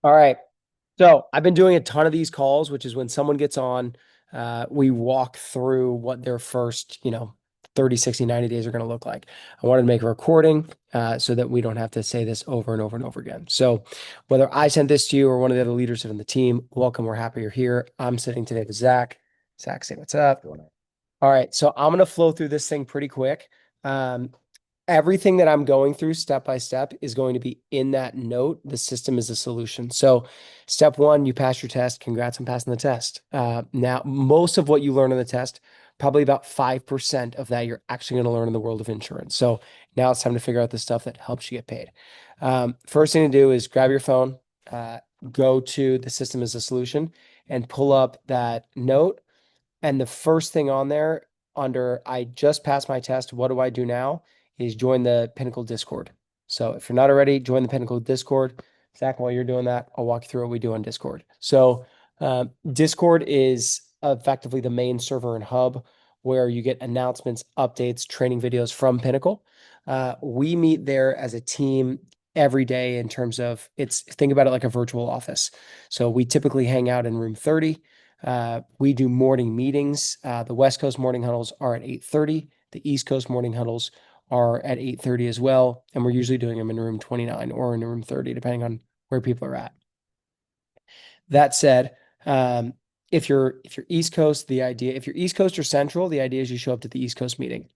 All right. So I've been doing a ton of these calls, which is when someone gets on, we walk through what their first, 30, 60, 90 days are going to look like. I wanted to make a recording so that we don't have to say this over and over and over again. So whether I sent this to you or one of the other leaders on the team, welcome. We're happy you're here. I'm sitting today with Zach. Zach, say what's up. All right. So I'm going to flow through this thing pretty quick. Um, Everything that I'm going through step by step is going to be in that note. The system is a solution. So, step one, you pass your test. Congrats on passing the test. Now, most of what you learn in the test, probably about 5% of that you're actually going to learn in the world of insurance. So, now it's time to figure out the stuff that helps you get paid. First thing to do is grab your phone, uh, go to the system is a solution, and pull up that note. And the first thing on there under I just passed my test, what do I do now? Is join the Pinnacle Discord. So if you're not already, join the Pinnacle Discord. Zach, while you're doing that, I'll walk you through what we do on Discord. So Discord is effectively the main server and hub where you get announcements, updates, training videos from Pinnacle. We meet there as a team every day in terms of think about it like a virtual office. So we typically hang out in room 30. We do morning meetings. The West Coast morning huddles are at 8:30. The East Coast morning huddles are at 8:30 as well. And we're usually doing them in room 29 or in room 30, depending on where people are at. That said, if you're East Coast, if you're East Coast or Central, the idea is you show up to the East Coast meeting.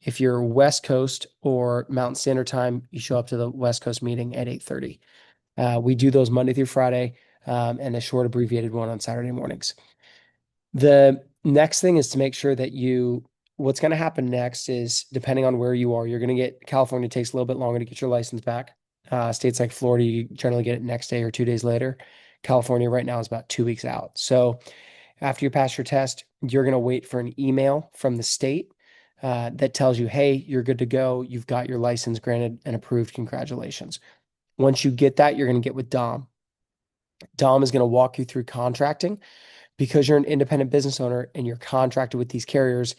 If you're West Coast or Mountain Standard Time, you show up to the West Coast meeting at 8:30. We do those Monday through Friday, and a short abbreviated one on Saturday mornings. The next thing is to make sure that what's going to happen next is depending on where you are, you're going to get California takes a little bit longer to get your license back. States like Florida, you generally get it next day or 2 days later. California right now is about 2 weeks out. So after you pass your test, you're going to wait for an email from the state that tells you, hey, you're good to go. You've got your license granted and approved. Congratulations. Once you get that, you're going to get with Dom. Dom is going to walk you through contracting because you're an independent business owner and you're contracted with these carriers.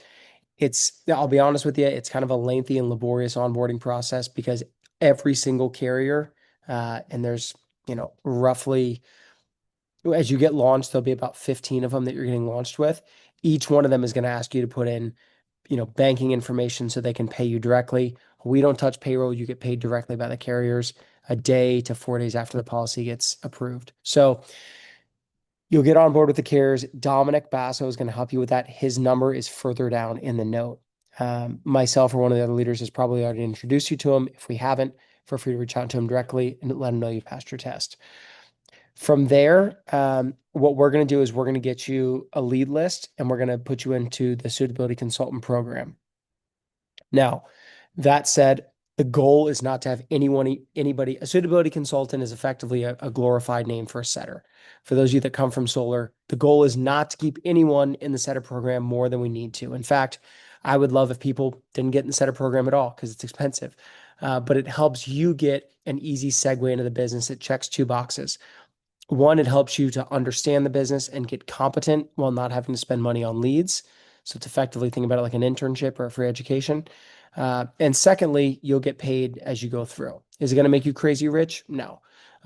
I'll be honest with you, it's kind of a lengthy and laborious onboarding process because every single carrier, and there's, roughly as you get launched, there'll be about 15 of them that you're getting launched with. Each one of them is going to ask you to put in, banking information so they can pay you directly. We don't touch payroll. You get paid directly by the carriers a day to 4 days after the policy gets approved. So you'll get on board with the carriers. Dominic Basso is going to help you with that. His number is further down in the note. Myself or one of the other leaders has probably already introduced you to him. If we haven't, feel free to reach out to him directly and let him know you passed your test. From there, what we're going to do is we're going to get you a lead list and we're going to put you into the suitability consultant program. Now, that said, the goal is not to have anybody. A suitability consultant is effectively a glorified name for a setter. For those of you that come from solar, the goal is not to keep anyone in the setter program more than we need to. In fact, I would love if people didn't get in the setter program at all because it's expensive. But it helps you get an easy segue into the business. It checks two boxes. One, it helps you to understand the business and get competent while not having to spend money on leads. So it's effectively think about it like an internship or a free education. And secondly, you'll get paid as you go through. Is it going to make you crazy rich? No.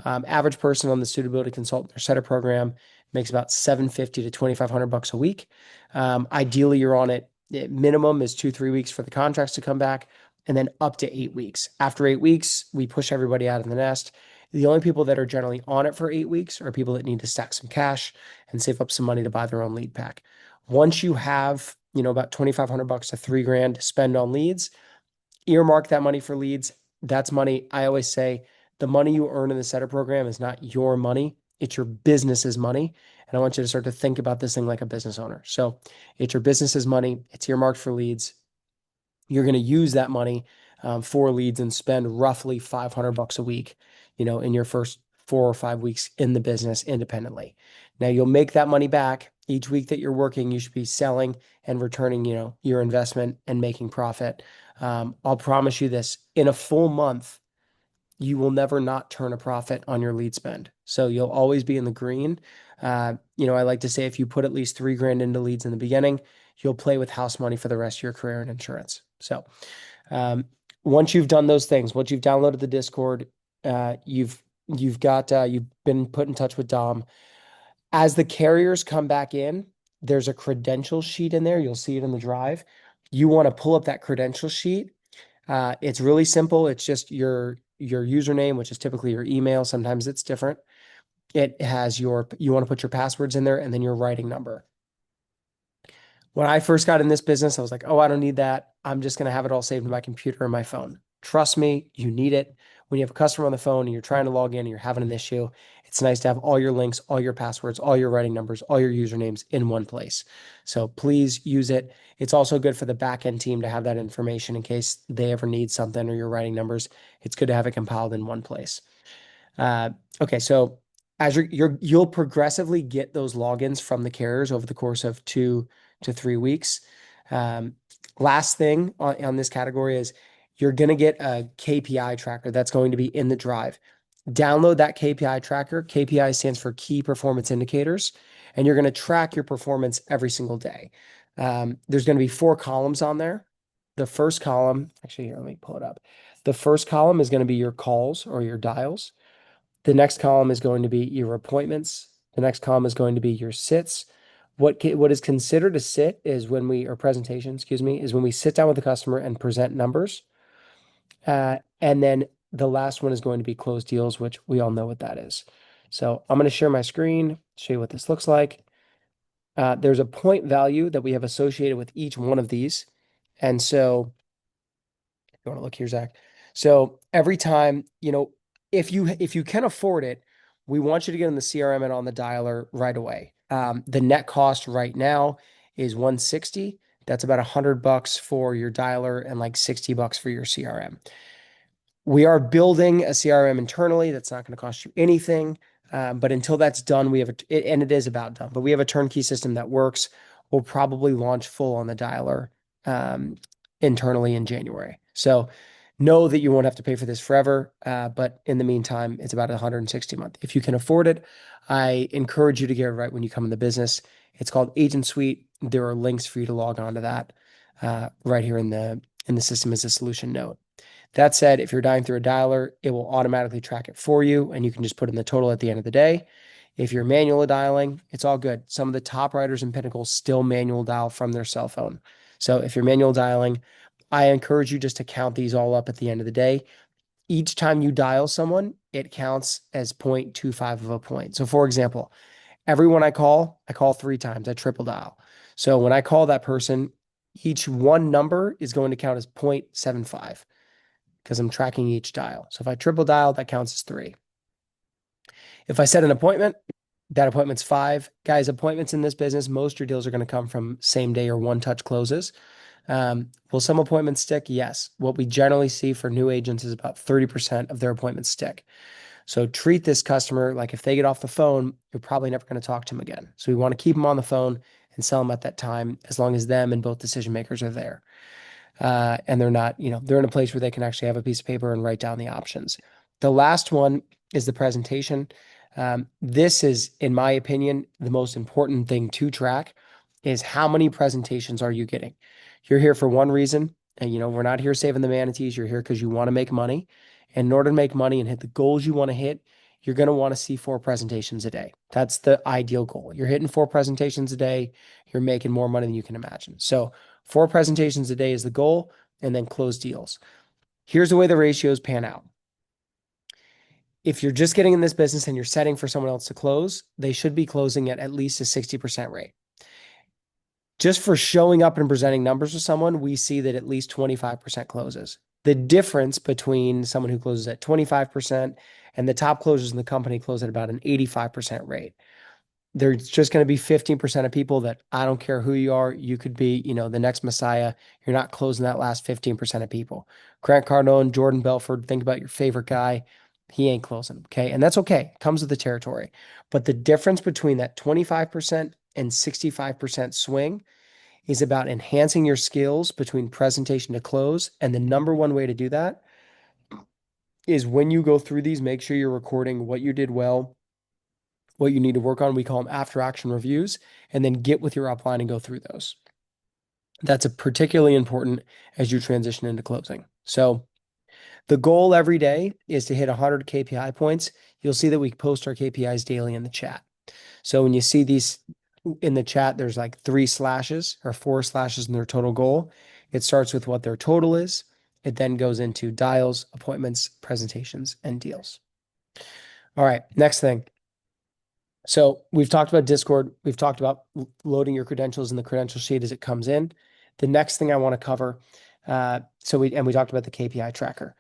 Average person on the suitability consultant or setter program makes about 750 to 2,500 bucks a week. Ideally, you're on it. Minimum is 2, 3 weeks for the contracts to come back, and then up to 8 weeks. After 8 weeks, we push everybody out of the nest. The only people that are generally on it for 8 weeks are people that need to stack some cash and save up some money to buy their own lead pack. Once you have, about 2,500 bucks to 3 grand to spend on leads, earmark that money for leads. That's money. I always say the money you earn in the setter program is not your money. It's your business's money. And I want you to start to think about this thing like a business owner. So it's your business's money. It's earmarked for leads. You're going to use that money for leads and spend roughly 500 bucks a week, in your first 4 or 5 weeks in the business independently. Now you'll make that money back each week that you're working. You should be selling and returning, your investment and making profit. I'll promise you this, in a full month, you will never not turn a profit on your lead spend. So you'll always be in the green. I like to say if you put at least 3 grand into leads in the beginning, you'll play with house money for the rest of your career in insurance. So once you've done those things, once you've downloaded the Discord, you've you've been put in touch with Dom. As the carriers come back in, there's a credential sheet in there. You'll see it in the drive. You want to pull up that credential sheet. It's really simple. It's just your username, which is typically your email. Sometimes it's different. It has you want to put your passwords in there and then your writing number. When I first got in this business, I was like, oh, I don't need that. I'm just going to have it all saved in my computer and my phone. Trust me, you need it. When you have a customer on the phone and you're trying to log in and you're having an issue, it's nice to have all your links, all your passwords, all your writing numbers, all your usernames in one place. So please use it. It's also good for the back end team to have that information in case they ever need something or your writing numbers. It's good to have it compiled in one place. Uh, okay, so as you'll progressively get those logins from the carriers over the course of 2 to 3 weeks. Um, Last thing on this category is you're going to get a KPI tracker that's going to be in the drive. Download that KPI tracker. KPI stands for key performance indicators, and you're going to track your performance every single day. There's going to be 4 columns on there. The first column, actually, here, let me pull it up. The first column is going to be your calls or your dials. The next column is going to be your appointments. The next column is going to be your sits. What is considered a sit is when we, or presentation, excuse me, is when we sit down with the customer and present numbers. And then the last one is going to be closed deals, which we all know what that is. So I'm going to share my screen, show you what this looks like. There's a point value that we have associated with each one of these. And so you want to look here, Zach. So every time, if you can afford it, we want you to get in the CRM and on the dialer right away. The net cost right now is 160. That's about $100 for your dialer and like $60 for your CRM. We are building a CRM internally that's not going to cost you anything. But until that's done, and it is about done, but we have a turnkey system that works. We'll probably launch full on the dialer internally in January. So know that you won't have to pay for this forever. But in the meantime, it's about 160 a month. If you can afford it, I encourage you to get it right when you come in the business. It's called Agent Suite. There are links for you to log on to that right here in the system as a solution note. That said, if you're dialing through a dialer, it will automatically track it for you, and you can just put in the total at the end of the day. If you're manual dialing, it's all good. Some of the top writers in Pinnacle still manual dial from their cell phone. So if you're manual dialing, I encourage you just to count these all up at the end of the day. Each time you dial someone, it counts as 0.25 of a point. So for example, everyone I call 3 times. I triple dial. So when I call that person, each one number is going to count as 0.75 because I'm tracking each dial. So if I triple dial, that counts as 3. If I set an appointment, that appointment's 5. Guys, appointments in this business, most of your deals are going to come from same day or one touch closes. Will some appointments stick? Yes. What we generally see for new agents is about 30% of their appointments stick. So treat this customer like if they get off the phone, you're probably never going to talk to them again. So we want to keep them on the phone and sell them at that time as long as them and both decision makers are there. And they're not, they're in a place where they can actually have a piece of paper and write down the options. The last one is the presentation. This is, in my opinion, the most important thing to track is how many presentations are you getting? You're here for one reason, and we're not here saving the manatees. You're here because you want to make money. And in order to make money and hit the goals you want to hit, you're going to want to see 4 presentations a day. That's the ideal goal. You're hitting 4 presentations a day, you're making more money than you can imagine. So 4 presentations a day is the goal, and then close deals. Here's the way the ratios pan out. If you're just getting in this business and you're setting for someone else to close, they should be closing at least a 60% rate. Just for showing up and presenting numbers to someone, we see that at least 25% closes. The difference between someone who closes at 25% and the top closers in the company close at about an 85% rate. There's just going to be 15% of people that I don't care who you are. You could be, the next Messiah. You're not closing that last 15% of people. Grant Cardone, Jordan Belford, think about your favorite guy. He ain't closing. Okay. And that's okay. It comes with the territory. But the difference between that 25% and 65% swing is about enhancing your skills between presentation to close. And the number one way to do that is when you go through these, make sure you're recording what you did well, what you need to work on. We call them after action reviews, and then get with your upline and go through those. That's particularly important as you transition into closing. So The goal every day is to hit 100 KPI points. You'll see that we post our KPIs daily in the chat. So when you see these in the chat, there's like 3 slashes or 4 slashes in their total goal. It starts with what their total is. It then goes into dials, appointments, presentations, and deals. All right, next thing. So we've talked about Discord. We've talked about loading your credentials in the credential sheet as it comes in. The next thing I want to cover, we talked about the KPI tracker.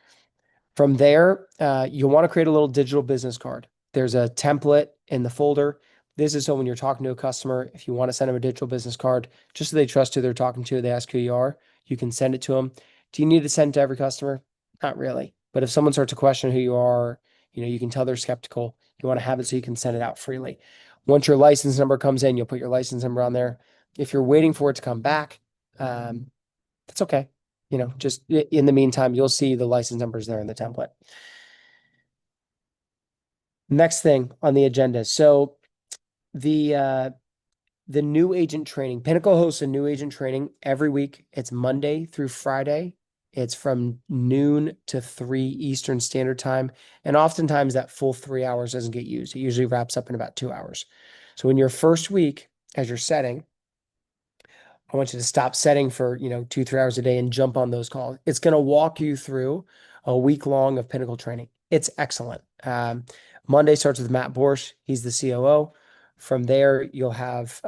From there, you'll want to create a little digital business card. There's a template in the folder. This is so when you're talking to a customer, if you want to send them a digital business card, just so they trust who they're talking to, they ask who you are, you can send it to them. Do you need to send it to every customer? Not really. But if someone starts to question who you are, you can tell they're skeptical. You want to have it so you can send it out freely. Once your license number comes in, you'll put your license number on there. If you're waiting for it to come back, that's okay. Just in the meantime, you'll see the license numbers there in the template. Next thing on the agenda. So the new agent training. Pinnacle hosts a new agent training every week. It's Monday through Friday. It's from noon to 3 Eastern Standard Time. And oftentimes that full 3 hours doesn't get used. It usually wraps up in about 2 hours. So in your first week, as you're setting, I want you to stop setting for, 2-3 hours a day and jump on those calls. It's going to walk you through a week long of Pinnacle training. It's excellent. Monday starts with Matt Borsch. He's the COO. From there, you'll have,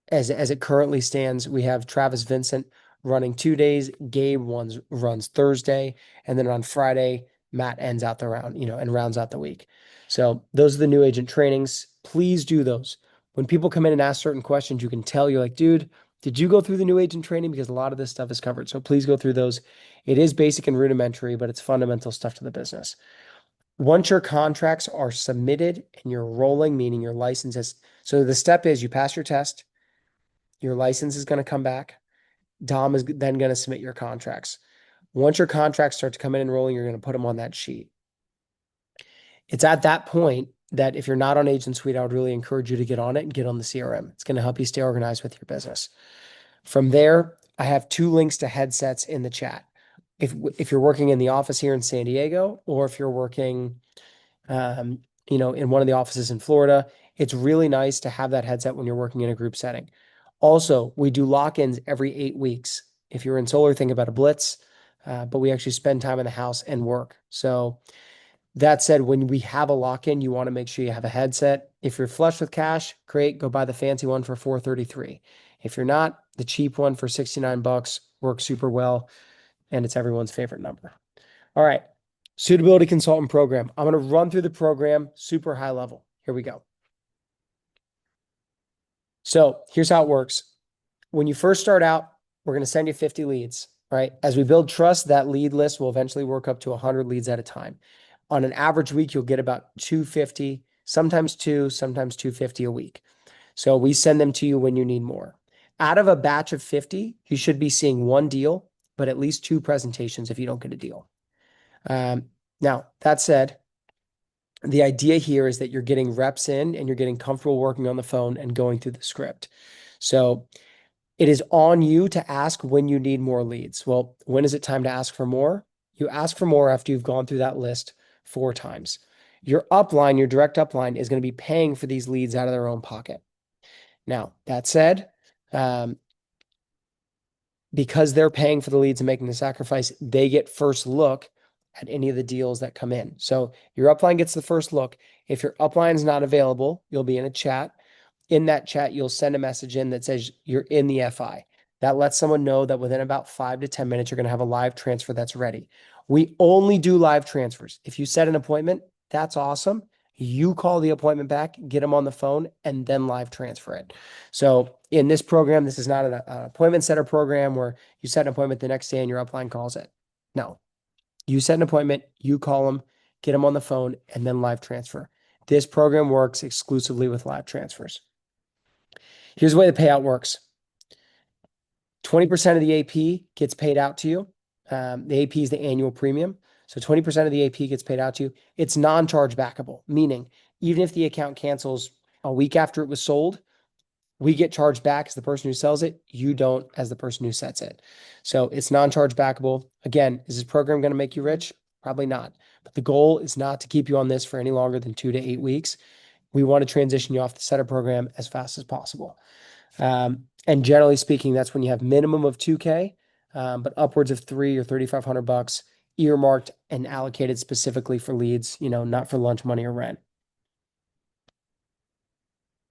as it currently stands, we have Travis Vincent running 2 days. Gabe runs Thursday. And then on Friday, Matt ends out the round, and rounds out the week. So those are the new agent trainings. Please do those. When people come in and ask certain questions, you can tell, you're like, dude, did you go through the new agent training? Because a lot of this stuff is covered. So please go through those. It is basic and rudimentary, but it's fundamental stuff to the business. Once your contracts are submitted and you're rolling, meaning your license is, so the step is you pass your test, your license is going to come back. Dom is then going to submit your contracts. Once your contracts start to come in and rolling, you're going to put them on that sheet. It's at that point that if you're not on Agent Suite, I would really encourage you to get on it and get on the CRM. It's going to help you stay organized with your business. From there, I have 2 links to headsets in the chat. If you're working in the office here in San Diego, or if you're working, in one of the offices in Florida, it's really nice to have that headset when you're working in a group setting. Also, we do lock-ins every 8 weeks. If you're in solar, think about a blitz, but we actually spend time in the house and work. So that said, when we have a lock-in, you want to make sure you have a headset. If you're flush with cash, great, go buy the fancy one for $433. If you're not, the cheap one for $69 works super well, and it's everyone's favorite number. All right, suitability consultant program. I'm going to run through the program super high level. Here we go. So here's how it works. When you first start out, we're going to send you 50 leads, right? As we build trust, that lead list will eventually work up to 100 leads at a time. On an average week, you'll get about 250, sometimes 250 a week. So we send them to you when you need more. Out of a batch of 50, you should be seeing 1 deal, but at least 2 presentations if you don't get a deal. Now, that said, the idea here is that you're getting reps in and you're getting comfortable working on the phone and going through the script. So it is on you to ask when you need more leads. Well, when is it time to ask for more? You ask for more after you've gone through that list 4 times. Your upline, your direct upline, is going to be paying for these leads out of their own pocket. Now, that said, because they're paying for the leads and making the sacrifice, they get first look at any of the deals that come in. So your upline gets the first look. If your upline is not available, you'll be in a chat. In that chat, you'll send a message in that says you're in the FI. That lets someone know that within about 5 to 10 minutes, you're going to have a live transfer that's ready. We only do live transfers. If you set an appointment, that's awesome. You call the appointment back, get them on the phone, and then live transfer it. So in this program, this is not an appointment setter program where you set an appointment the next day and your upline calls it. No, you set an appointment, you call them, get them on the phone, and then live transfer. This program works exclusively with live transfers. Here's the way the payout works. 20% of the AP gets paid out to you. The AP is the annual premium. So 20% of the AP gets paid out to you. It's non-charge backable, meaning even if the account cancels a week after it was sold, We get charged back as the person who sells it. You don't as the person who sets it. So it's non-charge backable. Again, is this program going to make you rich? Probably not. But the goal is not to keep you on this for any longer than 2 to 8 weeks. We want to transition you off the setup program as fast as possible. And generally speaking, that's when you have minimum of 2K, but upwards of 3 or 3,500 bucks earmarked and allocated specifically for leads, not for lunch money or rent.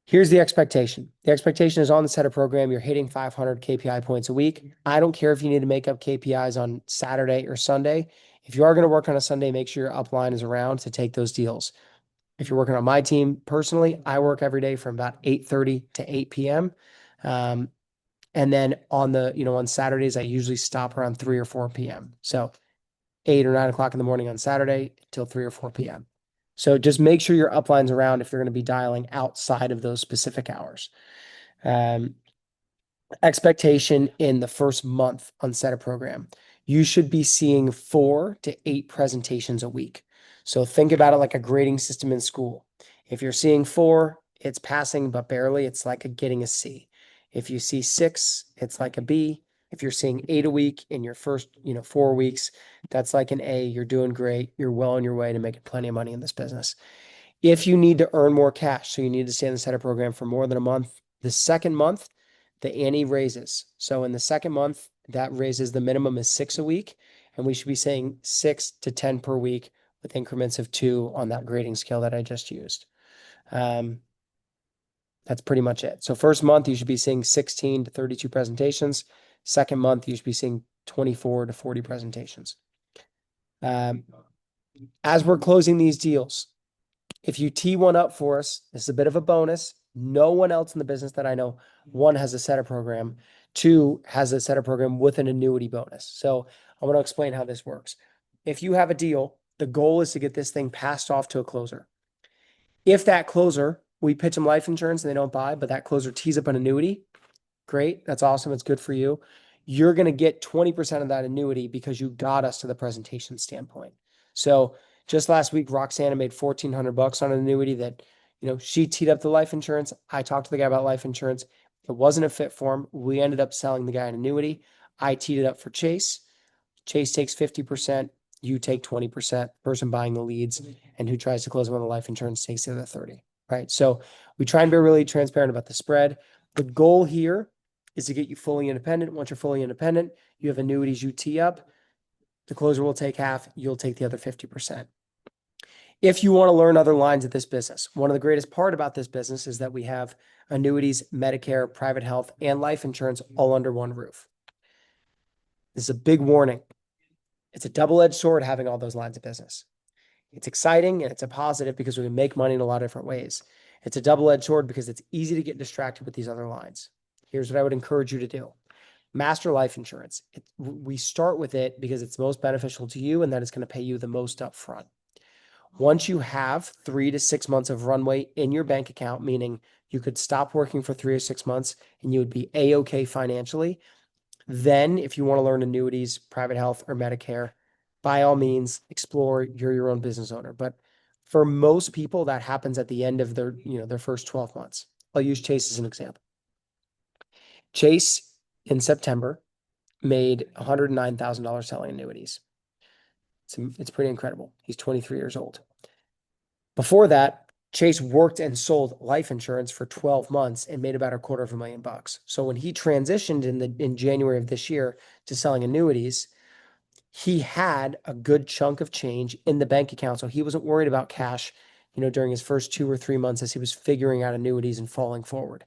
Here's the expectation. The expectation is on the setup program, you're hitting 500 KPI points a week. I don't care if you need to make up KPIs on Saturday or Sunday. If you are going to work on a Sunday, make sure your upline is around to take those deals. If you're working on my team personally, I work every day from about 8:30 to 8 p.m. And then on Saturdays, I usually stop around 3 or 4 p.m. So 8 or 9 o'clock in the morning on Saturday till 3 or 4 p.m. So just make sure your upline's around if you're going to be dialing outside of those specific hours. Expectation in the first month on setup program, you should be seeing 4 to 8 presentations a week. So think about it like a grading system in school. If you're seeing 4, it's passing, but barely. It's like getting a C. If you see 6, it's like a B. If you're seeing 8 a week in your first, 4 weeks, that's like an A. You're doing great. You're well on your way to making plenty of money in this business. If you need to earn more cash, so you need to stay in the setup program for more than a month, the second month, the ante raises. So in the second month, that raises the minimum is 6 a week, and we should be saying 6 to 10 per week with increments of 2 on that grading scale that I just used. That's pretty much it. So first month, you should be seeing 16 to 32 presentations. Second month, you should be seeing 24 to 40 presentations. As we're closing these deals, if you tee one up for us, this is a bit of a bonus. No one else in the business that I know, 1, has a setup program, 2, has a setup program with an annuity bonus. So I want to explain how this works. If you have a deal, the goal is to get this thing passed off to a closer. If that closer, we pitch them life insurance and they don't buy, but that closer tees up an annuity, great. That's awesome. It's good for you. You're going to get 20% of that annuity because you got us to the presentation standpoint. So just last week, Roxana made 1,400 bucks on an annuity that, she teed up the life insurance. I talked to the guy about life insurance. It wasn't a fit for him. We ended up selling the guy an annuity. I teed it up for Chase. Chase takes 50%. You take 20%. Person buying the leads and who tries to close them on the life insurance takes the other 30, right? So we try and be really transparent about the spread. The goal here is to get you fully independent. Once you're fully independent, you have annuities you tee up. The closer will take half. You'll take the other 50%. If you want to learn other lines of this business, one of the greatest part about this business is that we have annuities, Medicare, private health, and life insurance all under one roof. This is a big warning. It's a double-edged sword having all those lines of business. It's exciting and it's a positive because we can make money in a lot of different ways. It's a double-edged sword because it's easy to get distracted with these other lines. Here's what I would encourage you to do. Master life insurance. We start with it because it's most beneficial to you and that it's going to pay you the most upfront. Once you have 3 to 6 months of runway in your bank account, meaning you could stop working for 3 or 6 months and you would be A-okay financially, then if you want to learn annuities, private health, or Medicare, by all means, explore. You're your own business owner. But for most people, that happens at the end of their first 12 months. I'll use Chase as an example. Chase in September made $109,000 selling annuities. It's pretty incredible. He's 23 years old. Before that, Chase worked and sold life insurance for 12 months and made about $250,000. So when he transitioned in January of this year to selling annuities, he had a good chunk of change in the bank account. So he wasn't worried about cash, during his first 2 or 3 months as he was figuring out annuities and falling forward.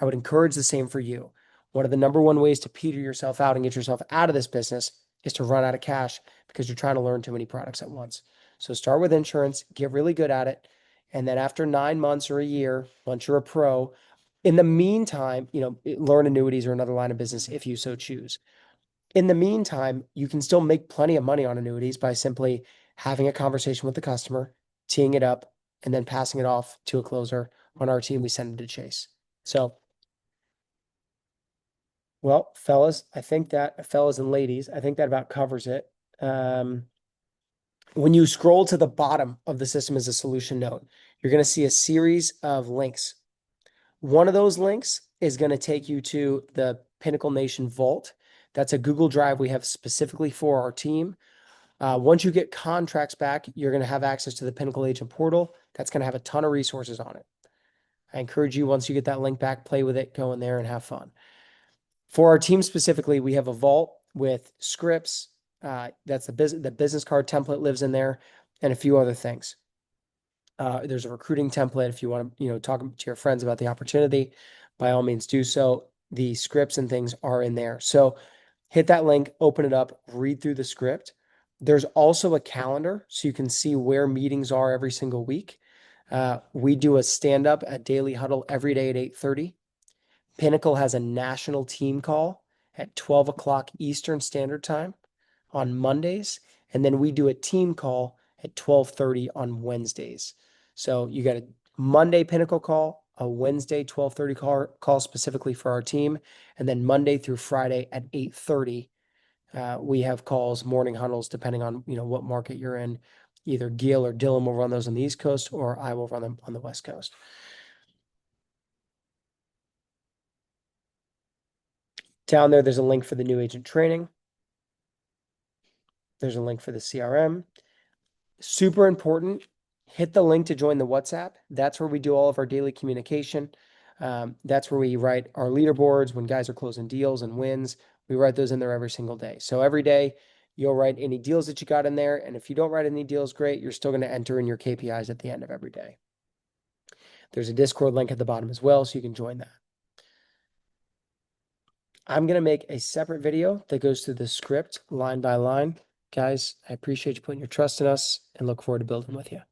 I would encourage the same for you. One of the number one ways to peter yourself out and get yourself out of this business is to run out of cash because you're trying to learn too many products at once. So start with insurance, get really good at it. And then after 9 months or a year, once you're a pro, in the meantime, learn annuities or another line of business if you so choose. In the meantime, you can still make plenty of money on annuities by simply having a conversation with the customer, teeing it up, and then passing it off to a closer. On our team, we send it to Chase. So, well, fellas and ladies, I think that about covers it. When you scroll to the bottom of the system as a solution note, you're going to see a series of links. One of those links is going to take you to the Pinnacle Nation Vault. That's a Google Drive we have specifically for our team. Once you get contracts back, you're going to have access to the Pinnacle Agent Portal. That's going to have a ton of resources on it. I encourage you, once you get that link back, play with it, go in there and have fun. For our team specifically, we have a vault with scripts. That's the business card template lives in there, and a few other things. There's a recruiting template if you want to, talk to your friends about the opportunity. By all means, do so. The scripts and things are in there. So hit that link, open it up, read through the script. There's also a calendar so you can see where meetings are every single week. We do a stand up at Daily Huddle every day at 8:30. Pinnacle has a national team call at 12 o'clock Eastern Standard Time on Mondays. And then we do a team call at 12:30 on Wednesdays. So you got a Monday Pinnacle call, a Wednesday 12:30 call specifically for our team, and then Monday through Friday at 8:30. We have calls, morning huddles, depending on what market you're in. Either Gil or Dylan will run those on the East Coast, or I will run them on the West Coast. Down there's a link for the new agent training. There's a link for the CRM. Super important. Hit the link to join the WhatsApp. That's where we do all of our daily communication. That's where we write our leaderboards when guys are closing deals and wins. We write those in there every single day. So every day you'll write any deals that you got in there. And if you don't write any deals, great. You're still going to enter in your KPIs at the end of every day. There's a Discord link at the bottom as well, so you can join that. I'm going to make a separate video that goes through the script line by line. Guys, I appreciate you putting your trust in us and look forward to building with you.